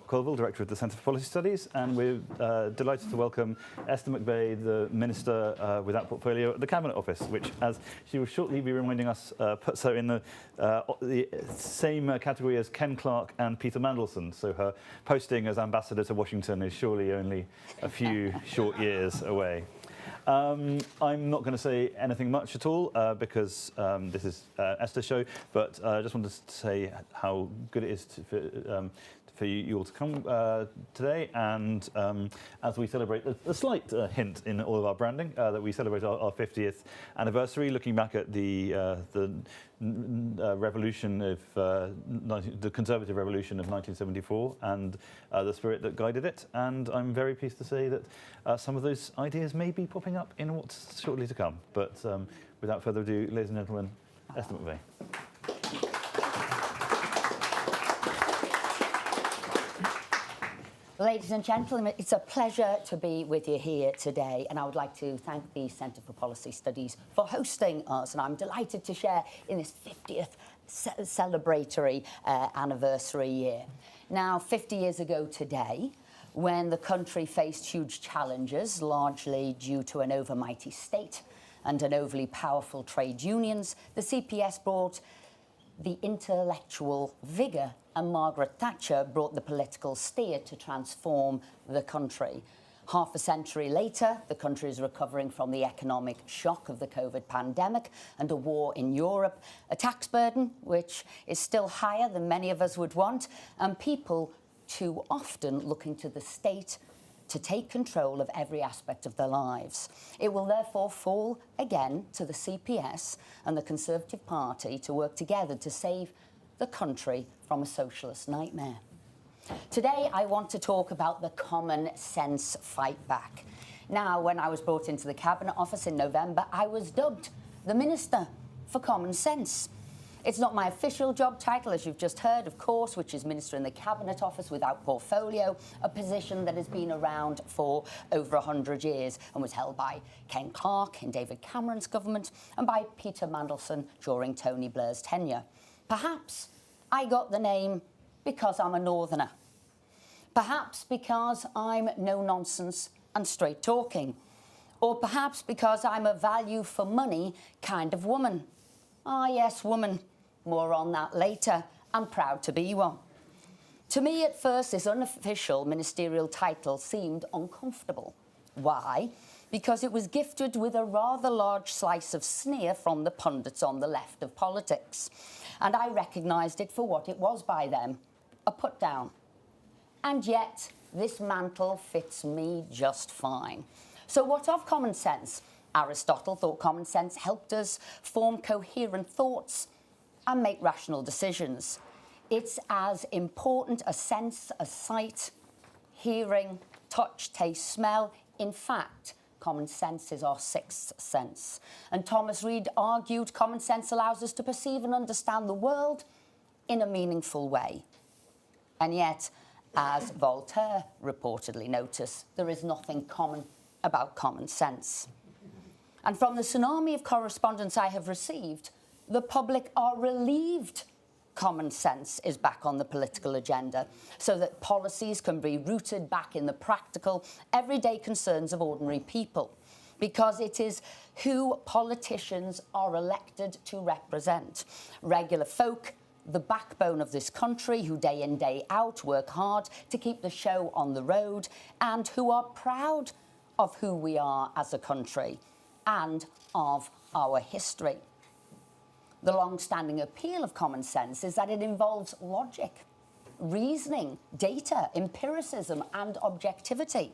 Colville, Director of the Centre for Policy Studies, and we're delighted to welcome Esther McVey, the Minister with that portfolio at the Cabinet Office, which, as she will shortly be reminding us, puts her in the same category as Ken Clarke and Peter Mandelson. So her posting as Ambassador to Washington is surely only a few short years away. I'm not going to say anything much at all because this is Esther's show, but I just wanted to say how good it is for you all to come today, and as we celebrate a slight hint in all of our branding that we celebrate our 50th anniversary, looking back at the revolution of the Conservative Revolution of 1974 and the spirit that guided it. And I'm very pleased to say that some of those ideas may be popping up in what's shortly to come. But without further ado, ladies and gentlemen, Esther McVey. Ladies and gentlemen, it's a pleasure to be with you here today, and I would like to thank the Centre for Policy Studies for hosting us, and I'm delighted to share in this 50th celebratory anniversary year. Now, 50 years ago today, when the country faced huge challenges, largely due to an overmighty state and an overly powerful trade unions, the CPS brought the intellectual vigour, and Margaret Thatcher brought the political steer to transform the country. Half a century later, the country is recovering from the economic shock of the COVID pandemic and a war in Europe, a tax burden which is still higher than many of us would want, and people too often looking to the state to take control of every aspect of their lives. It will therefore fall again to the CPS and the Conservative Party to work together to save the country from a socialist nightmare. Today, I want to talk about the common sense fight back. Now, when I was brought into the Cabinet Office in November, I was dubbed the Minister for Common Sense. It's not my official job title, as you've just heard, of course, which is Minister in the Cabinet Office without portfolio, a position that has been around for over 100 years and was held by Ken Clarke in David Cameron's government and by Peter Mandelson during Tony Blair's tenure. Perhaps I got the name because I'm a northerner. Perhaps because I'm no-nonsense and straight-talking. Or perhaps because I'm a value-for-money kind of woman. Ah, yes, woman. More on that later. I'm proud to be one. To me, at first, this unofficial ministerial title seemed uncomfortable. Why? Because it was gifted with a rather large slice of sneer from the pundits on the left of politics. And I recognised it for what it was by them, a put-down. And yet, this mantle fits me just fine. So what of common sense? Aristotle thought common sense helped us form coherent thoughts and make rational decisions. It's as important a sense as sight, hearing, touch, taste, smell. In fact, common sense is our sixth sense. And Thomas Reid argued common sense allows us to perceive and understand the world in a meaningful way. And yet, as Voltaire reportedly noticed, there is nothing common about common sense. And from the tsunami of correspondence I have received, the public are relieved common sense is back on the political agenda so that policies can be rooted back in the practical, everyday concerns of ordinary people, because it is who politicians are elected to represent. Regular folk, the backbone of this country, who day in, day out work hard to keep the show on the road and who are proud of who we are as a country and of our history. The long-standing appeal of common sense is that it involves logic, reasoning, data, empiricism, and objectivity.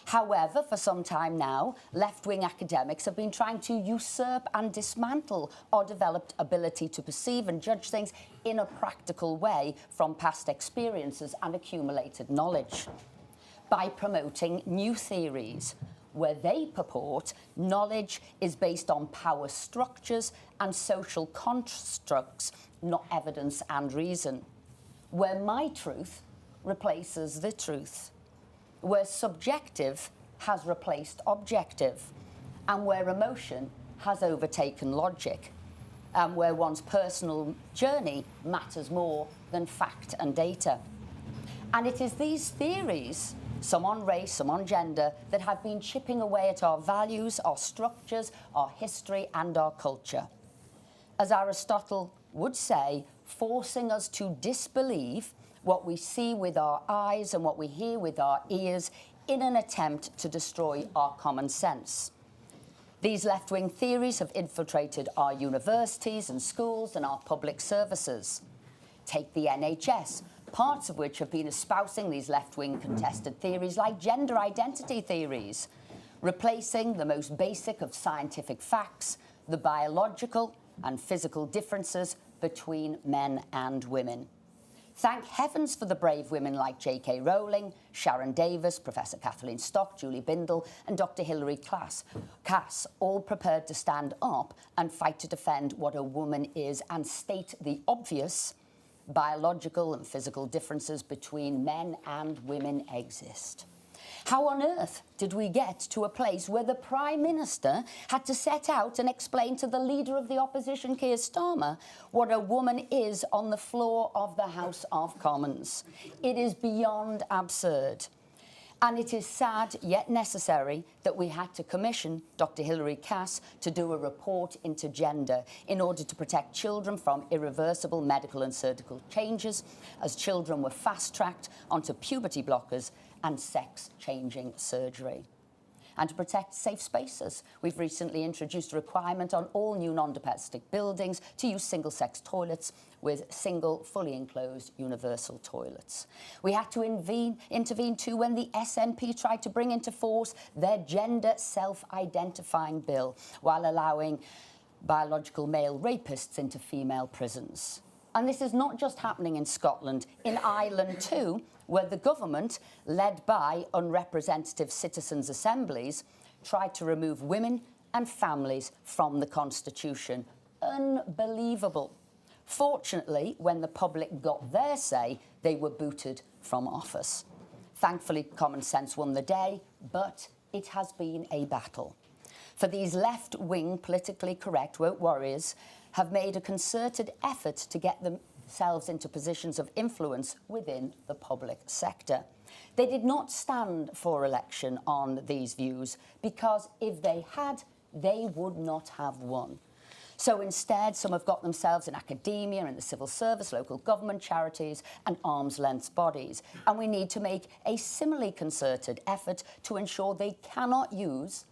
However, for some time now, left-wing academics have been trying to usurp and dismantle our developed ability to perceive and judge things in a practical way from past experiences and accumulated knowledge, by promoting new theories where they purport knowledge is based on power structures and social constructs, not evidence and reason, where my truth replaces the truth, where subjective has replaced objective, and where emotion has overtaken logic, and where one's personal journey matters more than fact and data. And it is these theories, some on race, some on gender, that have been chipping away at our values, our structures, our history, and our culture. As Aristotle would say, forcing us to disbelieve what we see with our eyes and what we hear with our ears in an attempt to destroy our common sense. These left-wing theories have infiltrated our universities and schools and our public services. Take the NHS, parts of which have been espousing these left-wing contested theories like gender identity theories, replacing the most basic of scientific facts, the biological and physical differences between men and women. Thank heavens for the brave women like J.K. Rowling, Sharon Davis, Professor Kathleen Stock, Julie Bindel, and Dr. Hilary Cass, all prepared to stand up and fight to defend what a woman is and state the obvious: biological and physical differences between men and women exist. How on earth did we get to a place where the Prime Minister had to set out and explain to the Leader of the Opposition, Keir Starmer, what a woman is on the floor of the House of Commons? It is beyond absurd. And it is sad yet necessary that we had to commission Dr. Hilary Cass to do a report into gender in order to protect children from irreversible medical and surgical changes, as children were fast-tracked onto puberty blockers and sex-changing surgery. And to protect safe spaces, we've recently introduced a requirement on all new non-domestic buildings to use single-sex toilets with single, fully enclosed universal toilets. We had to intervene too when the SNP tried to bring into force their gender self-identifying bill while allowing biological male rapists into female prisons. And this is not just happening in Scotland, in Ireland too, where the government, led by unrepresentative citizens' assemblies, tried to remove women and families from the Constitution. Unbelievable. Fortunately, when the public got their say, they were booted from office. Thankfully, common sense won the day, but it has been a battle. For these left-wing, politically correct woke warriors have made a concerted effort to get themselves into positions of influence within the public sector. They did not stand for election on these views because if they had, they would not have won. So instead, some have got themselves in academia and the civil service, local government, charities and arm's-length bodies. And we need to make a similarly concerted effort to ensure they cannot use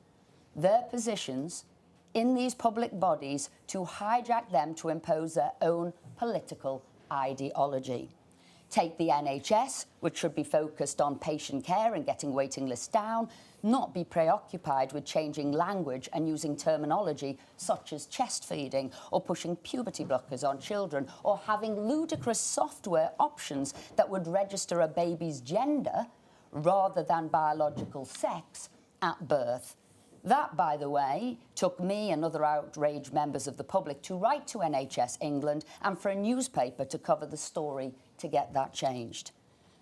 their positions in these public bodies to hijack them to impose their own political ideology. Take the NHS, which should be focused on patient care and getting waiting lists down, not be preoccupied with changing language and using terminology such as chest feeding or pushing puberty blockers on children or having ludicrous software options that would register a baby's gender rather than biological sex at birth. That, by the way, took me and other outraged members of the public to write to NHS England and for a newspaper to cover the story to get that changed.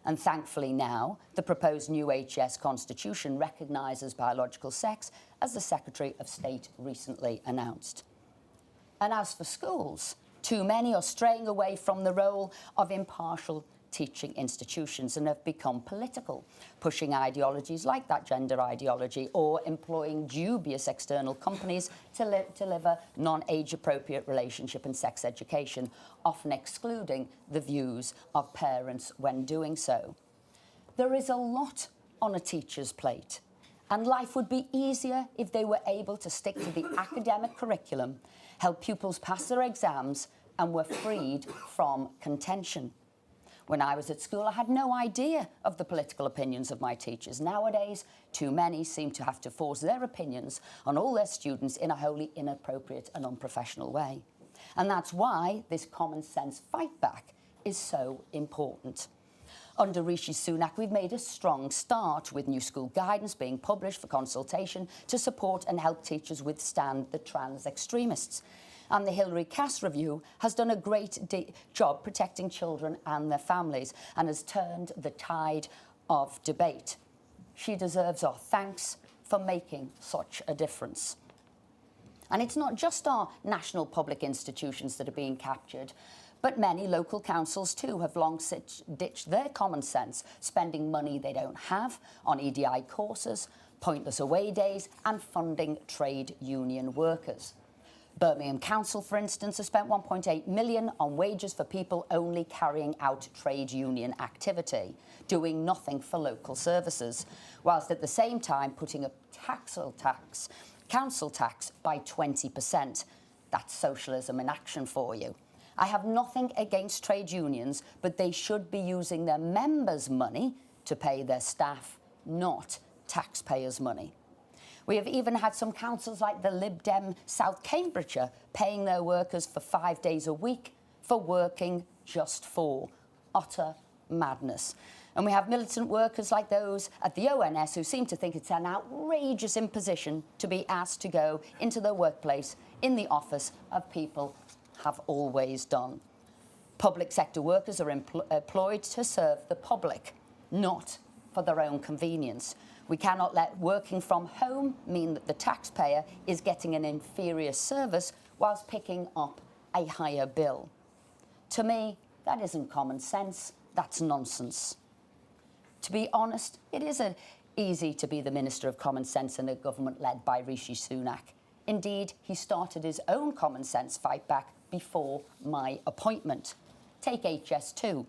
And thankfully now, the proposed new HS constitution recognises biological sex, as the Secretary of State recently announced. And as for schools, too many are straying away from the role of impartial teaching institutions and have become political, pushing ideologies like that gender ideology or employing dubious external companies to deliver non-age appropriate relationship and sex education, often excluding the views of parents when doing so. There is a lot on a teacher's plate, and life would be easier if they were able to stick to the academic curriculum, help pupils pass their exams, and were freed from contention. When I was at school, I had no idea of the political opinions of my teachers. Nowadays, too many seem to have to force their opinions on all their students in a wholly inappropriate and unprofessional way. And that's why this common sense fight back is so important. Under Rishi Sunak, we've made a strong start with new school guidance being published for consultation to support and help teachers withstand the trans extremists. And the Hilary Cass review has done a great job protecting children and their families and has turned the tide of debate. She deserves our thanks for making such a difference. And it's not just our national public institutions that are being captured, But many local councils too have long ditched their common sense, spending money they don't have on EDI courses, pointless away days and funding trade union workers. Birmingham Council, for instance, has spent 1.8 million on wages for people only carrying out trade union activity, doing nothing for local services, whilst at the same time putting up council tax by 20%. That's socialism in action for you. I have nothing against trade unions, but they should be using their members' money to pay their staff, not taxpayers' money. We have even had some councils like the Lib Dem South Cambridgeshire paying their workers for 5 days a week for working just for. Utter madness. And we have militant workers like those at the ONS who seem to think it's an outrageous imposition to be asked to go into their workplace in the office of people have always done. Public sector workers are employed to serve the public, not for their own convenience. We cannot let working from home mean that the taxpayer is getting an inferior service whilst picking up a higher bill. To me, that isn't common sense, that's nonsense. To be honest, it isn't easy to be the Minister of Common Sense in a government led by Rishi Sunak. Indeed, he started his own common sense fight back before my appointment. Take HS2.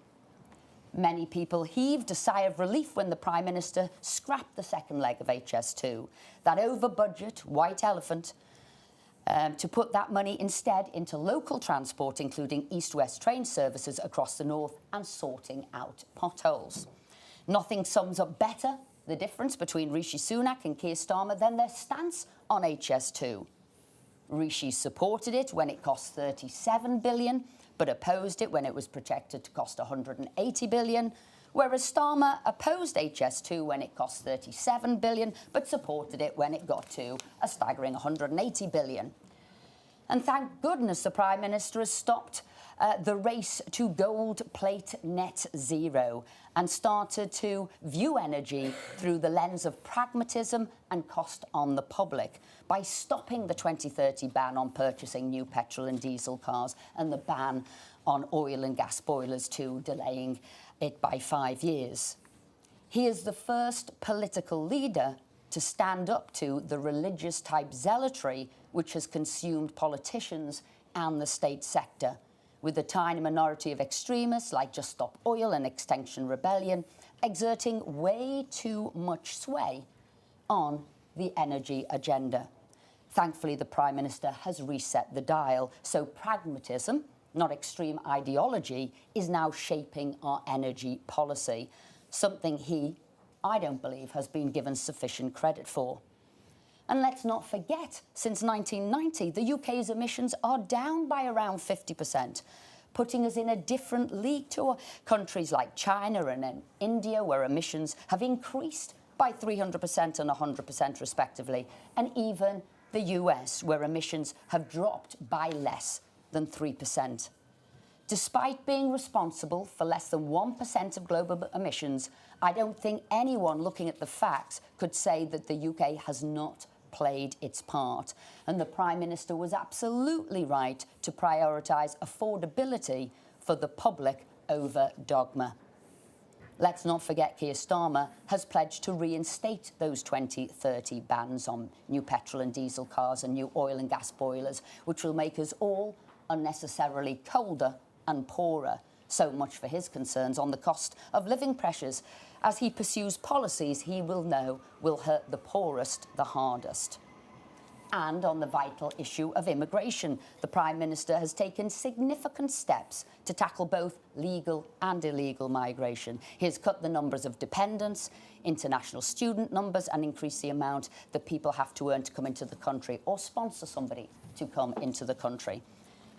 Many people heaved a sigh of relief when the Prime Minister scrapped the second leg of HS2, that over-budget white elephant, to put that money instead into local transport, including east-west train services across the north and sorting out potholes. Nothing sums up better the difference between Rishi Sunak and Keir Starmer than their stance on HS2. Rishi supported it when it cost 37 billion, but opposed it when it was projected to cost 180 billion, whereas Starmer opposed HS2 when it cost 37 billion, but supported it when it got to a staggering 180 billion. And thank goodness the Prime Minister has stopped the race to gold plate net zero and started to view energy through the lens of pragmatism and cost on the public by stopping the 2030 ban on purchasing new petrol and diesel cars and the ban on oil and gas boilers too, delaying it by 5 years. He is the first political leader to stand up to the religious type zealotry which has consumed politicians and the state sector, with a tiny minority of extremists like Just Stop Oil and Extinction Rebellion exerting way too much sway on the energy agenda. Thankfully, the Prime Minister has reset the dial, so pragmatism, not extreme ideology, is now shaping our energy policy, something he, I don't believe, has been given sufficient credit for. And let's not forget, since 1990, the UK's emissions are down by around 50%, putting us in a different league to countries like China and India, where emissions have increased by 300% and 100% respectively, and even the US, where emissions have dropped by less than 3%. Despite being responsible for less than 1% of global emissions, I don't think anyone looking at the facts could say that the UK has not played its part. And the Prime Minister was absolutely right to prioritise affordability for the public over dogma. Let's not forget Keir Starmer has pledged to reinstate those 2030 bans on new petrol and diesel cars and new oil and gas boilers, which will make us all unnecessarily colder and poorer. So much for his concerns on the cost of living pressures, as he pursues policies he will know will hurt the poorest the hardest. And on the vital issue of immigration, the Prime Minister has taken significant steps to tackle both legal and illegal migration. He has cut the numbers of dependents, international student numbers, and increased the amount that people have to earn to come into the country or sponsor somebody to come into the country.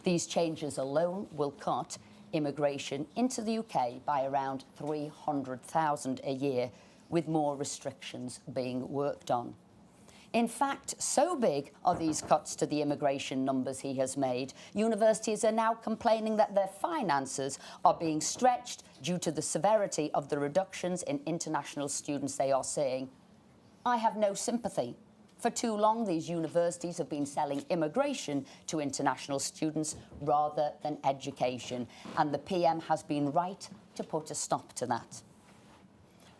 These changes alone will cut immigration into the UK by around 300,000 a year, with more restrictions being worked on. In fact, so big are these cuts to the immigration numbers he has made, universities are now complaining that their finances are being stretched due to the severity of the reductions in international students they are seeing. I have no sympathy For too long, these universities have been selling immigration to international students rather than education, and the PM has been right to put a stop to that.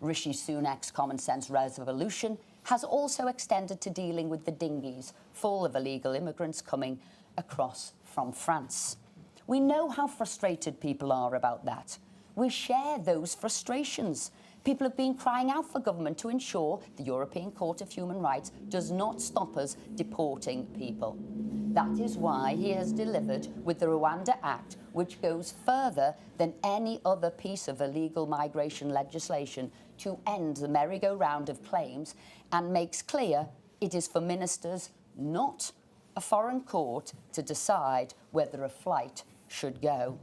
Rishi Sunak's common sense resolution has also extended to dealing with the dinghies full of illegal immigrants coming across from France. We know how frustrated people are about that. We share those frustrations. People have been crying out for government to ensure the European Court of Human Rights does not stop us deporting people. That is why he has delivered with the Rwanda Act, which goes further than any other piece of illegal migration legislation to end the merry-go-round of claims and makes clear it is for ministers, not a foreign court, to decide whether a flight should go.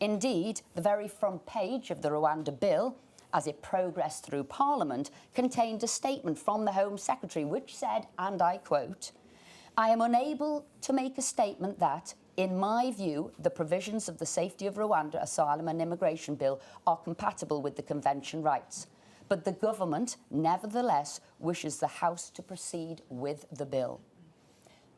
Indeed, the very front page of the Rwanda bill, as it progressed through Parliament, contained a statement from the Home Secretary which said, and I quote, "I am unable to make a statement that, in my view, the provisions of the Safety of Rwanda Asylum and Immigration Bill are compatible with the Convention rights. But the government, nevertheless, wishes the House to proceed with the bill."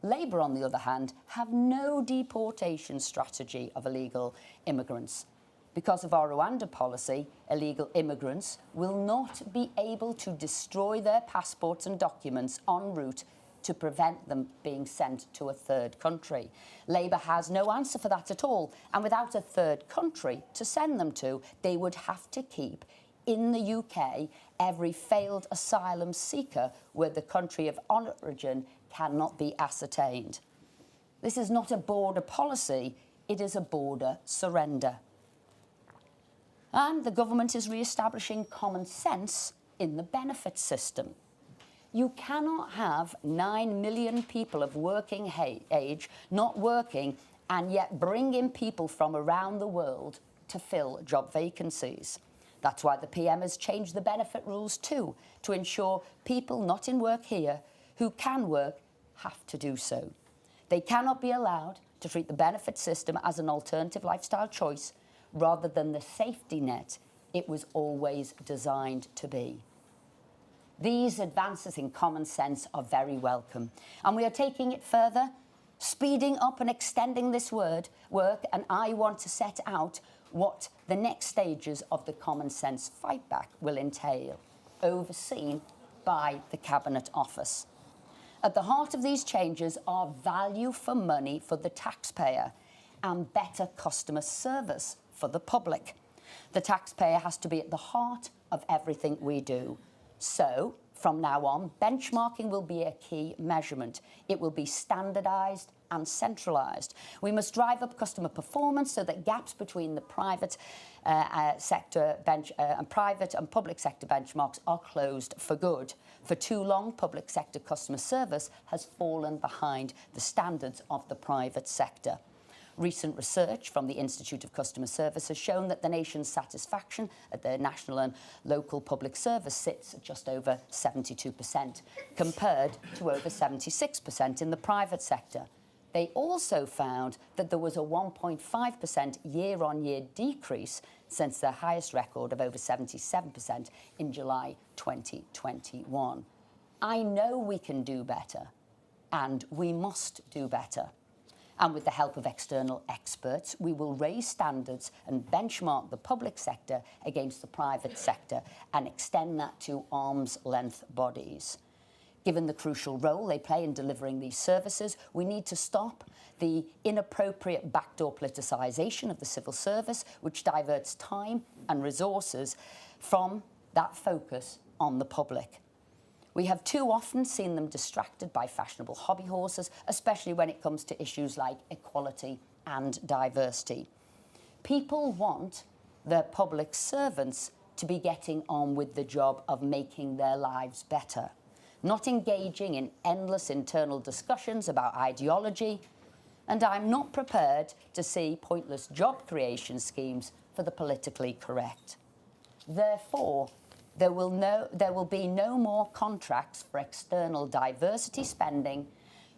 Labour, on the other hand, have no deportation strategy of illegal immigrants. Because of our Rwanda policy, illegal immigrants will not be able to destroy their passports and documents en route to prevent them being sent to a third country. Labour has no answer for that at all, and without a third country to send them to, they would have to keep in the UK every failed asylum seeker where the country of origin cannot be ascertained. This is not a border policy, it is a border surrender. And the government is re-establishing common sense in the benefit system. You cannot have 9 million people of working age not working and yet bring in people from around the world to fill job vacancies. That's why the PM has changed the benefit rules too, to ensure people not in work here who can work have to do so. They cannot be allowed to treat the benefit system as an alternative lifestyle choice rather than the safety net it was always designed to be. These advances in common sense are very welcome, and we are taking it further, speeding up and extending this work, and I want to set out what the next stages of the common sense fightback will entail, overseen by the Cabinet Office. At the heart of these changes are value for money for the taxpayer and better customer service for the public. The taxpayer has to be at the heart of everything we do. So, from now on, benchmarking will be a key measurement. It will be standardised and centralised. We must drive up customer performance so that gaps between the private sector and private and public sector benchmarks are closed for good. For too long, public sector customer service has fallen behind the standards of the private sector. Recent research from the Institute of Customer Service has shown that the nation's satisfaction at the national and local public service sits at just over 72%, compared to over 76% in the private sector. They also found that there was a 1.5% year-on-year decrease since their highest record of over 77% in July 2021. I know we can do better, and we must do better. And with the help of external experts, we will raise standards and benchmark the public sector against the private sector and extend that to arm's-length bodies. Given the crucial role they play in delivering these services, we need to stop the inappropriate backdoor politicisation of the civil service, which diverts time and resources from that focus on the public. We have too often seen them distracted by fashionable hobby horses, especially when it comes to issues like equality and diversity. People want their public servants to be getting on with the job of making their lives better, not engaging in endless internal discussions about ideology, and I'm not prepared to see pointless job creation schemes for the politically correct. Therefore, there will be no more contracts for external diversity spending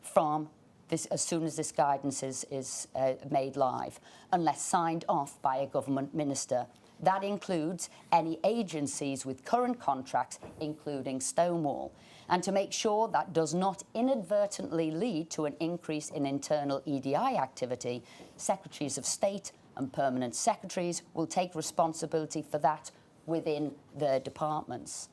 from this as soon as this guidance is made live, unless signed off by a government minister. That includes any agencies with current contracts, including Stonewall. And to make sure that does not inadvertently lead to an increase in internal EDI activity, Secretaries of State and Permanent Secretaries will take responsibility for that within their departments.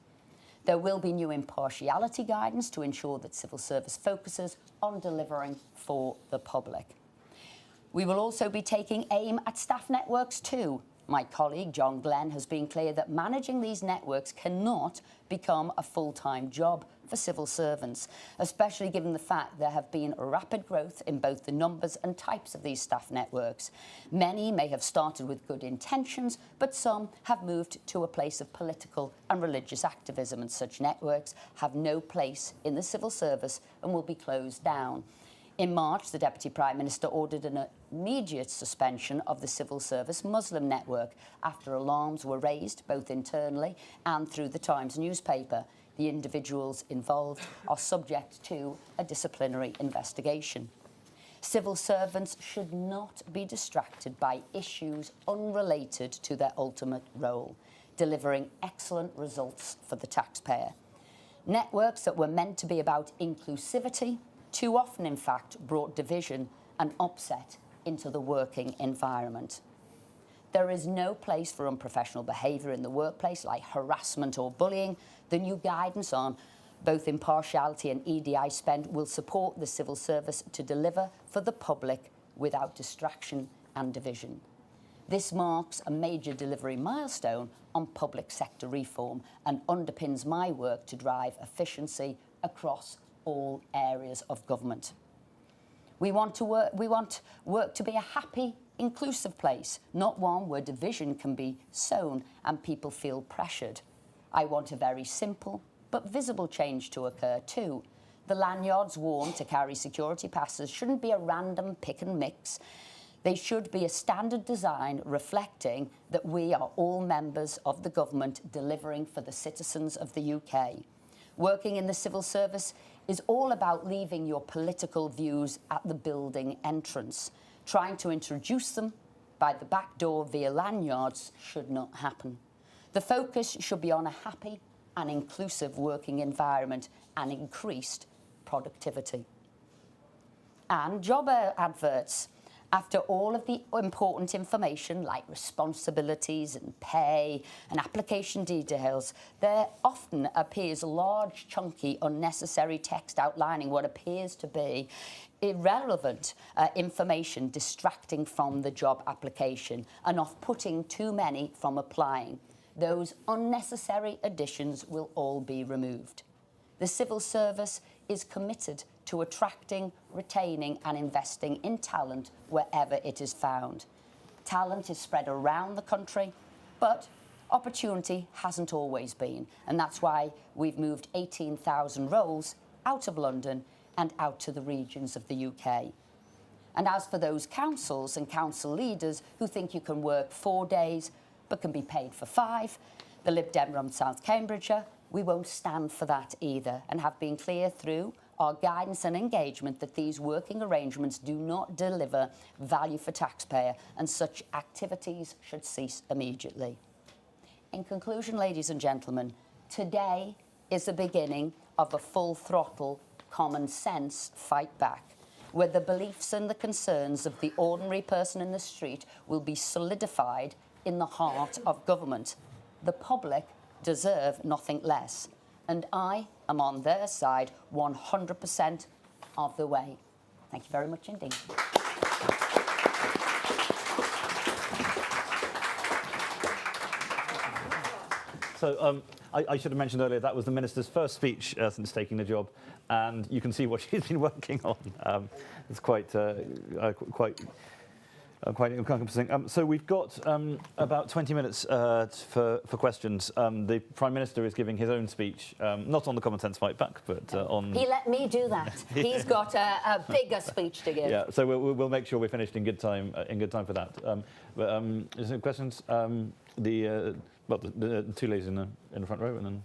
There will be new impartiality guidance to ensure that civil service focuses on delivering for the public. We will also be taking aim at staff networks too. My colleague, John Glenn, has been clear that managing these networks cannot become a full-time job for civil servants, especially given the fact there have been rapid growth in both the numbers and types of these staff networks. Many may have started with good intentions, but some have moved to a place of political and religious activism, and such networks have no place in the civil service and will be closed down. In March, the Deputy Prime Minister ordered an immediate suspension of the civil service Muslim network after alarms were raised both internally and through the Times newspaper. The individuals involved are subject to a disciplinary investigation. Civil servants should not be distracted by issues unrelated to their ultimate role, delivering excellent results for the taxpayer. Networks that were meant to be about inclusivity too often, in fact, brought division and upset into the working environment. There is no place for unprofessional behaviour in the workplace, like harassment or bullying. The new guidance on both impartiality and EDI spend will support the civil service to deliver for the public without distraction and division. This marks a major delivery milestone on public sector reform and underpins my work to drive efficiency across all areas of government. We want work to be a happy, inclusive place, not one where division can be sown and people feel pressured. I want a very simple but visible change to occur too. The lanyards worn to carry security passes shouldn't be a random pick and mix. They should be a standard design reflecting that we are all members of the government delivering for the citizens of the UK. Working in the civil service is all about leaving your political views at the building entrance. Trying to introduce them by the back door via lanyards should not happen. The focus should be on a happy and inclusive working environment and increased productivity. And job adverts. After all of the important information like responsibilities and pay and application details, there often appears large, chunky, unnecessary text outlining what appears to be irrelevant information distracting from the job application and off-putting too many from applying. Those unnecessary additions will all be removed. The civil service is committed to attracting, retaining and investing in talent wherever it is found. Talent is spread around the country, but opportunity hasn't always been, and that's why we've moved 18,000 roles out of London and out to the regions of the UK. And as for those councils and council leaders who think you can work 4 days but can be paid for 5, the Lib Dem from South Cambridgeshire, we won't stand for that either, and have been clear through our guidance and engagement that these working arrangements do not deliver value for taxpayer, and such activities should cease immediately. In conclusion, ladies and gentlemen, today is the beginning of a full-throttle, common-sense fight back, where the beliefs and the concerns of the ordinary person in the street will be solidified in the heart of government. The public deserve nothing less, and I am on their side 100% of the way. Thank you very much indeed. So I should have mentioned earlier that was the Minister's first speech since taking the job, and you can see what she's been working on. It's quite encompassing. So we've got about 20 minutes for questions. The Prime Minister is giving his own speech, not on the Common Sense Fight Back, but on... He let me do that. He's got a bigger speech to give. Yeah, so we'll make sure we're finished in good time for that. Is there questions? The two ladies in the front row, and then...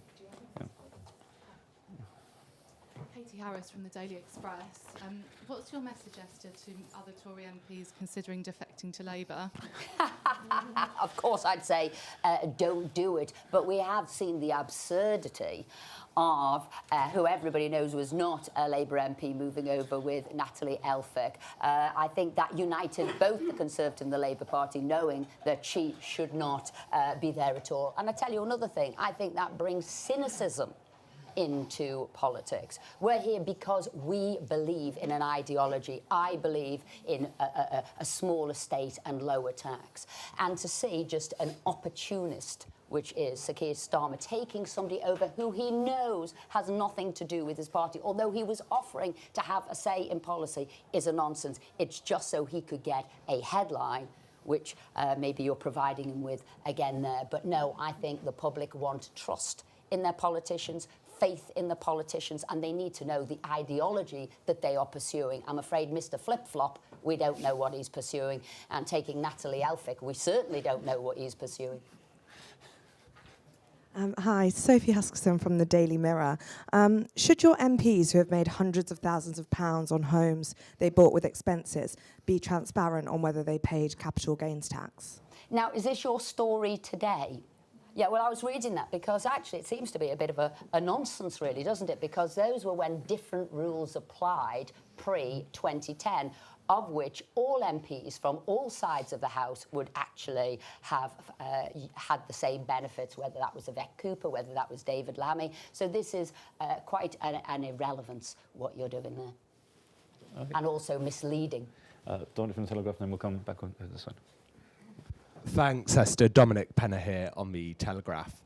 Harris from the Daily Express. What's your message, Esther, to other Tory MPs considering defecting to Labour? Of course, I'd say don't do it. But we have seen the absurdity of who everybody knows was not a Labour MP moving over with Natalie Elphicke. I think that united both the Conservative and the Labour Party, knowing that she should not be there at all. And I tell you another thing, I think that brings cynicism into politics. We're here because we believe in an ideology. I believe in a smaller state and lower tax. And to see just an opportunist, which is Sir Keir Starmer, taking somebody over who he knows has nothing to do with his party, although he was offering to have a say in policy, is a nonsense. It's just so he could get a headline, which maybe you're providing him with again there. But no, I think the public want trust in their politicians, faith in the politicians, and they need to know the ideology that they are pursuing. I'm afraid Mr. Flip-Flop, we don't know what he's pursuing, and taking Natalie Elphicke, we certainly don't know what he's pursuing. Hi, Sophie Huskisson from the Daily Mirror. Should your MPs, who have made hundreds of thousands of pounds on homes they bought with expenses, be transparent on whether they paid capital gains tax? Now, is this your story today? Yeah, well, I was reading that because actually it seems to be a bit of a nonsense, really, doesn't it? Because those were when different rules applied pre-2010, of which all MPs from all sides of the House would actually have had the same benefits, whether that was Yvette Cooper, whether that was David Lammy. So this is quite an irrelevance, what you're doing there. Okay. And also misleading. Dominic from the Telegraph, and then we'll come back on this one. Thanks, Esther. Dominic Penner here on the Telegraph.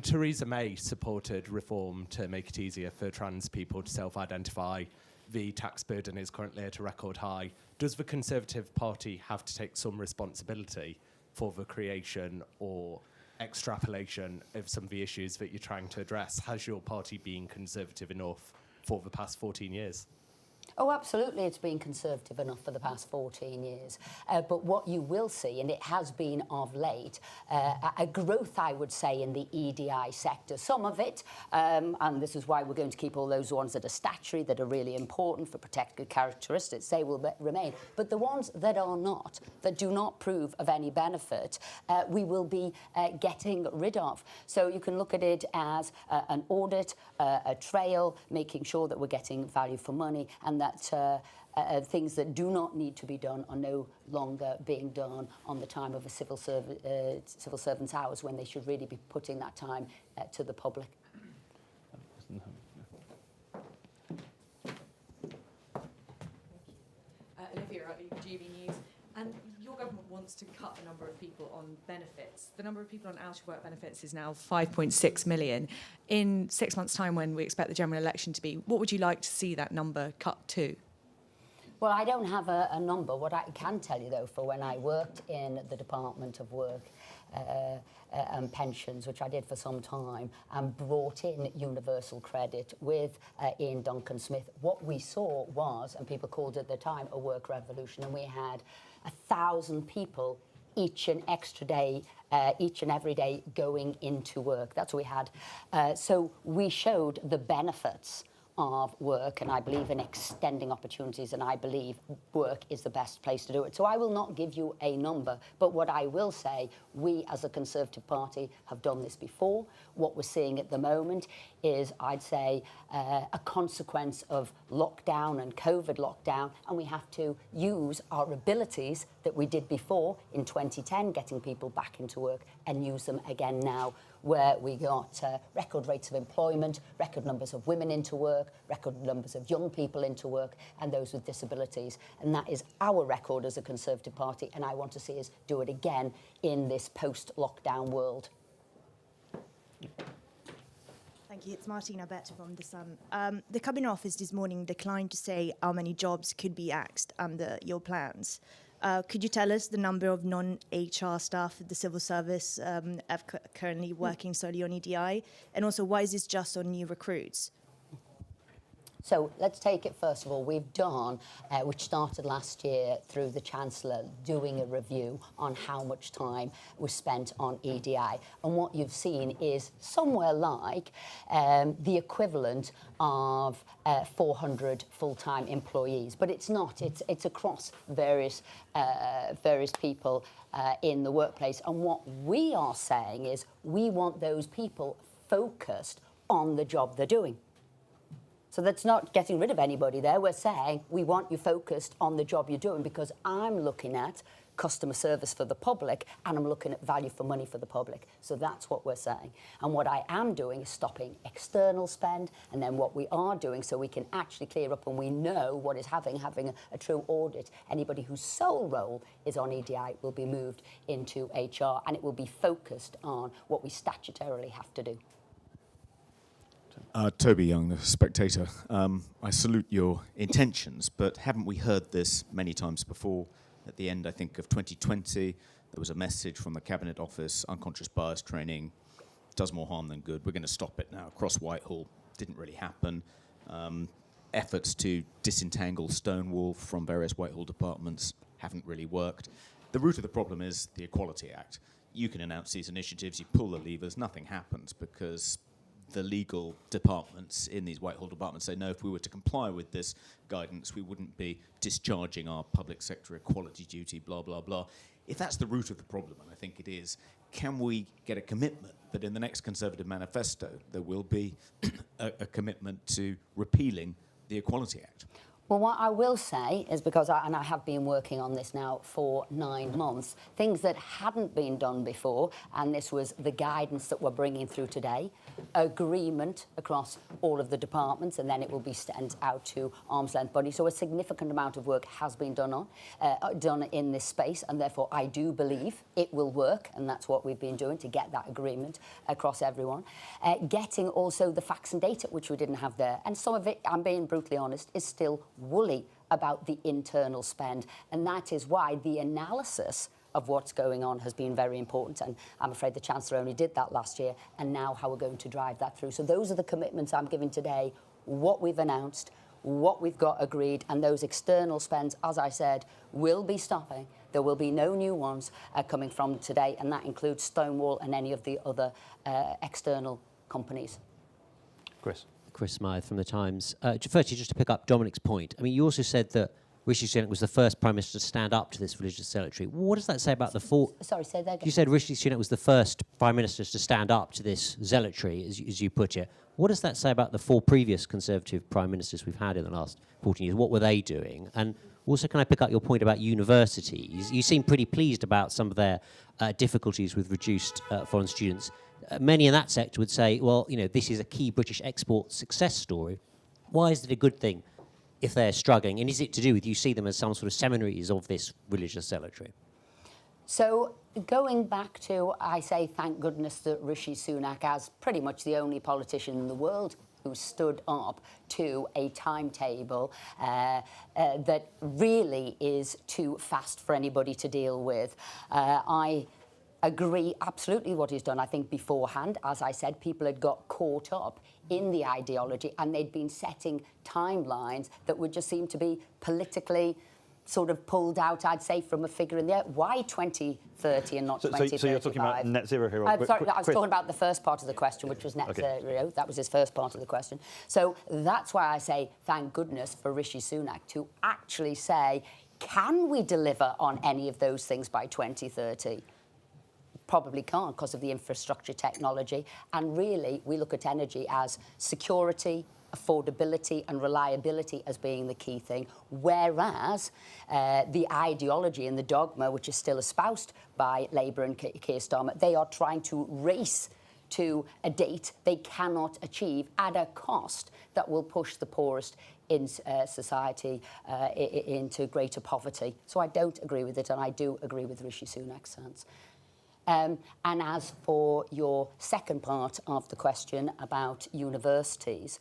Theresa May supported reform to make it easier for trans people to self-identify. The tax burden is currently at a record high. Does the Conservative Party have to take some responsibility for the creation or extrapolation of some of the issues that you're trying to address? Has your party been conservative enough for the past 14 years? Oh, absolutely, it's been conservative enough for the past 14 years. But what you will see, and it has been of late, a growth, I would say, in the EDI sector. Some of it, and this is why we're going to keep all those ones that are statutory, that are really important for protected characteristics, they will remain. But the ones that are not, that do not prove of any benefit, we will be getting rid of. So you can look at it as an audit, a trail, making sure that we're getting value for money, and that things that do not need to be done are no longer being done on the time of a civil servant's hours, when they should really be putting that time to the public. Olivia at GB News. And your government wants to cut the number of people on benefits. The number of people on out-of-work benefits is now 5.6 million. In 6 months' time, when we expect the general election to be, what would you like to see that number cut to? Well, I don't have a number. What I can tell you, though, for when I worked in the Department of Work and Pensions, which I did for some time, and brought in universal credit with Ian Duncan Smith, what we saw was, and people called it at the time, a work revolution, and we had 1,000 people each and every day going into work. That's what we had. So we showed the benefits of work, and I believe in extending opportunities, and I believe work is the best place to do it. So I will not give you a number, but what I will say, we as a Conservative Party have done this before. What we're seeing at the moment is, I'd say, a consequence of lockdown and COVID lockdown, and we have to use our abilities that we did before in 2010, getting people back into work, and use them again now, where we got record rates of employment, record numbers of women into work, record numbers of young people into work, and those with disabilities. And that is our record as a Conservative Party, and I want to see us do it again in this post-lockdown world. Thank you. It's Martina Bett from The Sun. The Cabinet Office this morning declined to say how many jobs could be axed under your plans. Could you tell us the number of non-HR staff at the civil service currently working solely on EDI? And also, why is this just on new recruits? So let's take it first of all. We've done, which started last year through the Chancellor, doing a review on how much time was spent on EDI. And what you've seen is somewhere like the equivalent of 400 full-time employees. But it's not. It's across various people in the workplace. And what we are saying is we want those people focused on the job they're doing. So that's not getting rid of anybody there. We're saying we want you focused on the job you're doing, because I'm looking at customer service for the public and I'm looking at value for money for the public. So that's what we're saying. And what I am doing is stopping external spend, and then what we are doing, so we can actually clear up and we know what is having a true audit. Anybody whose sole role is on EDI will be moved into HR, and it will be focused on what we statutorily have to do. Toby Young, The Spectator. I salute your intentions, but haven't we heard this many times before? At the end, I think, of 2020, there was a message from the Cabinet Office, unconscious bias training does more harm than good. We're going to stop it now. Across Whitehall, didn't really happen. Efforts to disentangle Stonewall from various Whitehall departments haven't really worked. The root of the problem is the Equality Act. You can announce these initiatives, you pull the levers, nothing happens, because the legal departments in these Whitehall departments say, no, if we were to comply with this guidance, we wouldn't be discharging our public sector equality duty, blah, blah, blah. If that's the root of the problem, and I think it is, can we get a commitment that in the next Conservative manifesto there will be a commitment to repealing the Equality Act? Well, what I will say is, because I have been working on this now for 9 months, things that hadn't been done before, and this was the guidance that we're bringing through today, agreement across all of the departments, and then it will be sent out to arm's length bodies. So a significant amount of work has been done in this space, and therefore I do believe it will work, and that's what we've been doing to get that agreement across everyone. Getting also the facts and data, which we didn't have there, and some of it, I'm being brutally honest, is still woolly about the internal spend, and that is why the analysis of what's going on has been very important, and I'm afraid the Chancellor only did that last year, and now how we're going to drive that through. So those are the commitments I'm giving today, what we've announced, what we've got agreed, and those external spends, as I said, will be stopping. There will be no new ones coming from today, and that includes Stonewall and any of the other external companies. Chris Smythe from The Times. Firstly, just to pick up Dominic's point, I mean, you also said that Rishi Sunak was the first Prime Minister to stand up to this religious zealotry. What does that say about the four... Sorry, say that again. You said Rishi Sunak was the first Prime Minister to stand up to this zealotry, as you put it. What does that say about the 4 previous Conservative Prime Ministers we've had in the last 14 years? What were they doing? And also, can I pick up your point about universities? You seem pretty pleased about some of their difficulties with reduced foreign students. Many in that sector would say, well, you know, this is a key British export success story. Why is it a good thing if they're struggling? And is it to do with, you see them as some sort of seminaries of this religious zealotry? So going back to, I say thank goodness that Rishi Sunak, as pretty much the only politician in the world who stood up to a timetable that really is too fast for anybody to deal with. I agree absolutely what he's done. I think beforehand, as I said, people had got caught up in the ideology and they'd been setting timelines that would just seem to be politically sort of pulled out, I'd say, from a figure in the air. Why 2030 and not 2035? So you're talking about net zero here? I'm sorry, I was talking about the first part of the question, which was net zero. That was his first part of the question. So that's why I say thank goodness for Rishi Sunak to actually say, can we deliver on any of those things by 2030? Probably can't because of the infrastructure technology. And really, we look at energy as security, affordability and reliability as being the key thing, whereas the ideology and the dogma, which is still espoused by Labour and Keir Starmer, they are trying to race to a date they cannot achieve at a cost that will push the poorest in society into greater poverty. So I don't agree with it, and I do agree with Rishi Sunak's stance. And as for your second part of the question about universities,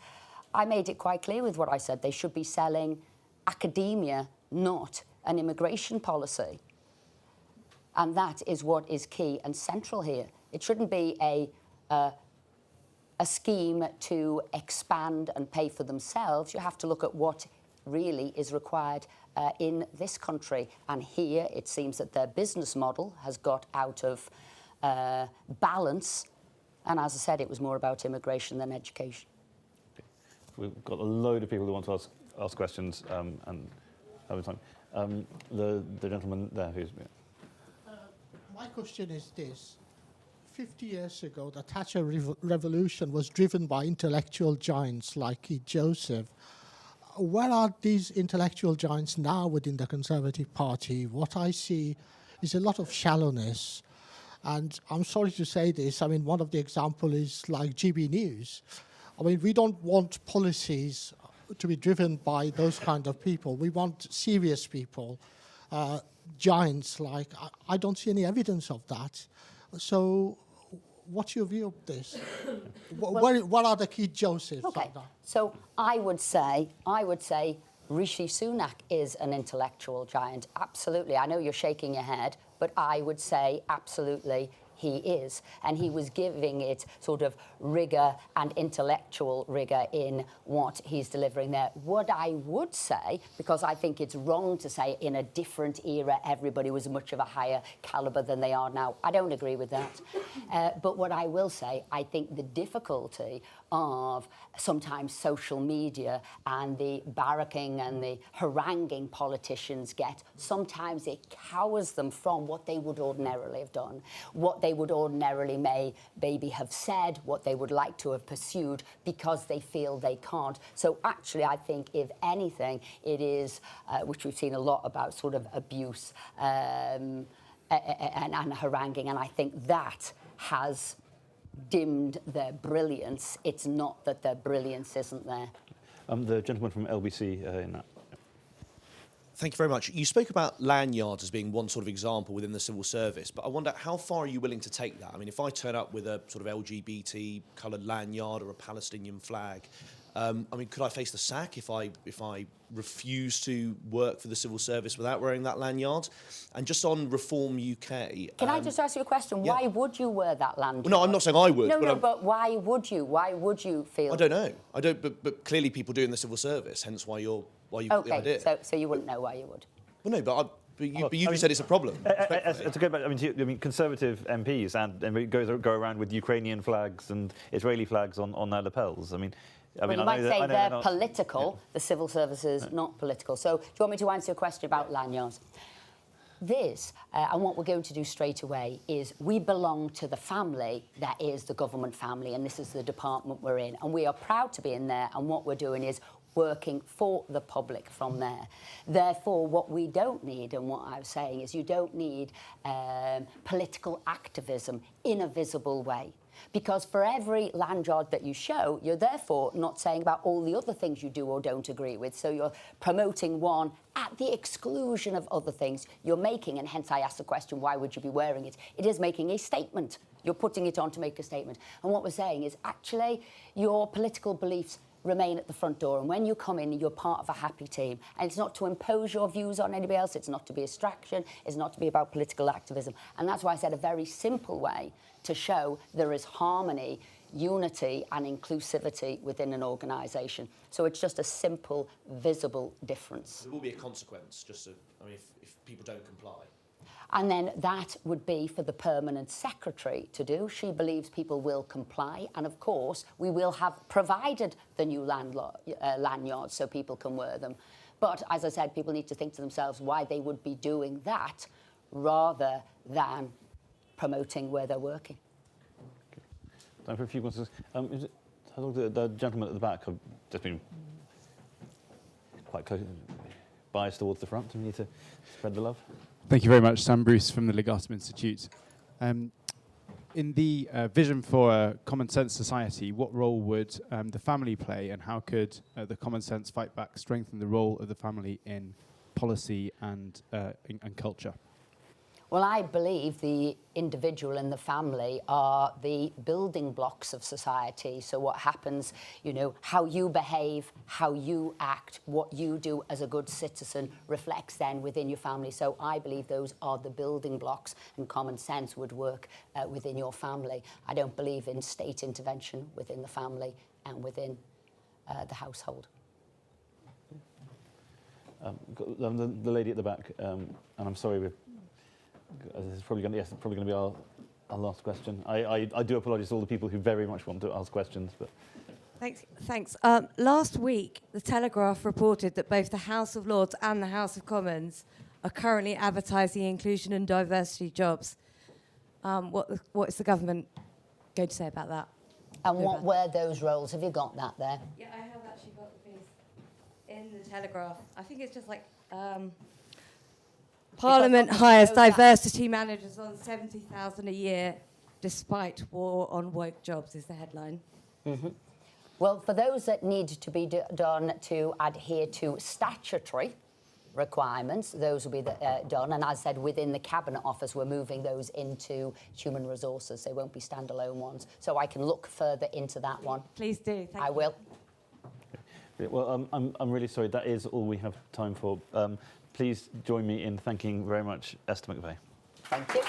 I made it quite clear with what I said. They should be selling academia, not an immigration policy. And that is what is key and central here. It shouldn't be a a scheme to expand and pay for themselves, you have to look at what really is required in this country. And here it seems that their business model has got out of balance. And as I said, it was more about immigration than education. We've got a load of people who want to ask questions and have time. The gentleman there who's... My question is this. 50 years ago, the Thatcher revolution was driven by intellectual giants like Keith Joseph. Where are these intellectual giants now within the Conservative Party? What I see is a lot of shallowness. And I'm sorry to say this, I mean, one of the examples is like GB News. I mean, we don't want policies to be driven by those kind of people. We want serious people, giants like, I don't see any evidence of that. So what's your view of this? What are the Keith Josephs? Okay, so I would say Rishi Sunak is an intellectual giant. Absolutely. I know you're shaking your head, but I would say absolutely he is. And he was giving it sort of rigour and intellectual rigour in what he's delivering there. What I would say, because I think it's wrong to say in a different era everybody was much of a higher calibre than they are now. I don't agree with that. But what I will say, I think the difficulty of sometimes social media and the barracking and the haranguing politicians get, sometimes it cowers them from what they would ordinarily have done, what they would ordinarily maybe have said, what they would like to have pursued, because they feel they can't. So actually, I think, if anything, it is, which we've seen a lot about, sort of abuse and haranguing, and I think that has dimmed their brilliance. It's not that their brilliance isn't there. The gentleman from LBC in that. Thank you very much. You spoke about lanyards as being one sort of example within the civil service, but I wonder, how far are you willing to take that? I mean, if I turn up with a sort of LGBT coloured lanyard or a Palestinian flag, I mean, could I face the sack if I refuse to work for the civil service without wearing that lanyard? And just on Reform UK... Can I just ask you a question? Yeah. Why would you wear that lanyard? Well, no, I'm not saying I would. But why would you? Why would you feel... I don't know. I don't. But clearly people do in the civil service, hence why you've got the idea. Okay, so you wouldn't know why you would? Well, no, but you just said it's a problem. To go back, I mean, Conservative MPs and go around with Ukrainian flags and Israeli flags on their lapels. I mean, you might say they're political. Yeah. The civil service is not political. So do you want me to answer your question about lanyards? This, and what we're going to do straight away, is we belong to the family that is the government family, and this is the department we're in, and we are proud to be in there, and what we're doing is working for the public from there. Therefore, what we don't need, and what I was saying, is you don't need political activism in a visible way. Because for every lanyard that you show, you're therefore not saying about all the other things you do or don't agree with. So you're promoting one at the exclusion of other things you're making. And hence I asked the question, why would you be wearing it? It is making a statement. You're putting it on to make a statement. And what we're saying is actually your political beliefs remain at the front door, and when you come in, you're part of a happy team. And it's not to impose your views on anybody else, it's not to be a distraction, it's not to be about political activism. And that's why I said a very simple way to show there is harmony, unity and inclusivity within an organisation. So it's just a simple, visible difference. There will be a consequence, if people don't comply. And then that would be for the permanent secretary to do. She believes people will comply. And of course, we will have provided the new lanyards so people can wear them. But as I said, people need to think to themselves why they would be doing that rather than promoting where they're working. Okay. Time for a few questions. The gentleman at the back have just been quite close, biased towards the front. Do we need to spread the love? Thank you very much. Sam Bruce from the Legatum Institute. In the vision for a common sense society, what role would the family play, and how could the common sense fight back strengthen the role of the family in policy and culture? Well, I believe the individual and the family are the building blocks of society. So what happens, you know, how you behave, how you act, what you do as a good citizen reflects then within your family. So I believe those are the building blocks, and common sense would work within your family. I don't believe in state intervention within the family and within the household. The lady at the back, and I'm sorry, this is probably going to be our last question. I do apologise to all the people who very much want to ask questions, but. Thanks. Last week, The Telegraph reported that both the House of Lords and the House of Commons are currently advertising inclusion and diversity jobs. What is the government going to say about that? And what were those roles? Have you got that there? Yeah, I have actually got the piece in The Telegraph. I think it's just like Parliament hires diversity managers on 70,000 a year, despite war on woke jobs, is the headline. Mm-hmm. Well, for those that need to be done to adhere to statutory requirements, those will be done. And as I said, within the Cabinet Office, we're moving those into human resources. They won't be standalone ones. So I can look further into that one. Please do. Thank you. I will. Well, I'm really sorry. That is all we have time for. Please join me in thanking very much Esther McVey. Thank you.